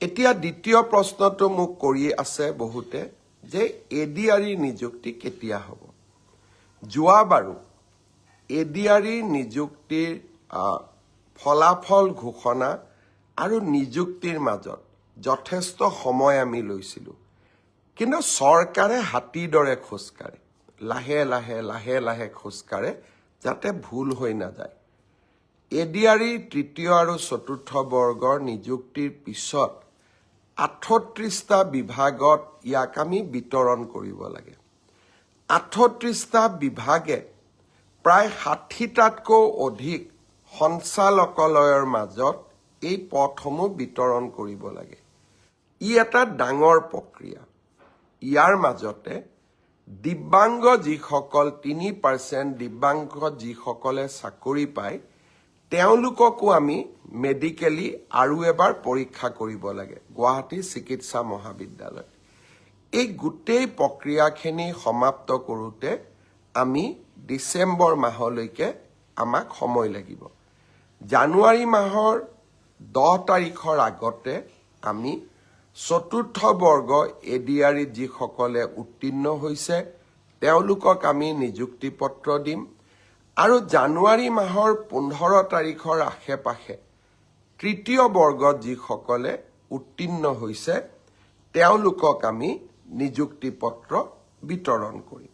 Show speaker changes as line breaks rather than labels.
এতিয়া দ্বিতীয় প্ৰশ্নটো মোক কৰি আছে বহুতে যে এডিআৰই নিযুক্তি কেতিয়া হ'ব। যোৱাবাৰো এডিআৰই নিযুক্তিৰ ফলাফল ঘোষণা আৰু নিযুক্তিৰ মাজত যথেষ্ট সময় আমি লৈছিলোঁ, কিন্তু চৰকাৰে হাতীৰ দৰে খোজকাঢ়ে, লাহে লাহে লাহে লাহে খোজকাঢ়ে যাতে ভুল হৈ নাযায়। এডিআৰই তৃতীয় আৰু চতুৰ্থ বৰ্গৰ নিযুক্তিৰ পিছত 38টা বিভাগত ইয়াক আমি বিতৰণ কৰিব লাগে। 38টা বিভাগে প্ৰায় 60টাতকৈ অধিক সঞ্চালকালয়ৰ মাজত এই পদসমূহ বিতৰণ কৰিব লাগে। ই এটা ডাঙৰ প্ৰক্ৰিয়া। ইয়াৰ মাজতে দিব্যাংগ যিসকল 3% দিব্যাংগ যিসকলে চাকৰি পায় তেওঁলোককো আমি মেডিকেলি আৰু এবাৰ পৰীক্ষা কৰিব লাগে গুৱাহাটী চিকিৎসা মহাবিদ্যালয়ত। এই গোটেই প্ৰক্ৰিয়াখিনি সমাপ্ত কৰোঁতে আমি ডিচেম্বৰ মাহলৈকে আমাক সময় লাগিব। জানুৱাৰী মাহৰ 10 তাৰিখৰ আগতে আমি চতুৰ্থ বৰ্গ এডিআৰইত যিসকলে উত্তীৰ্ণ হৈছে তেওঁলোকক আমি নিযুক্তি পত্ৰ দিম আৰু জানুৱাৰী মাহৰ 15 তাৰিখৰ আশে পাশে তৃতীয় বৰ্গত যিসকলে উত্তীৰ্ণ হৈছে তেওঁলোকক আমি নিযুক্তি পত্ৰ বিতৰণ কৰিম।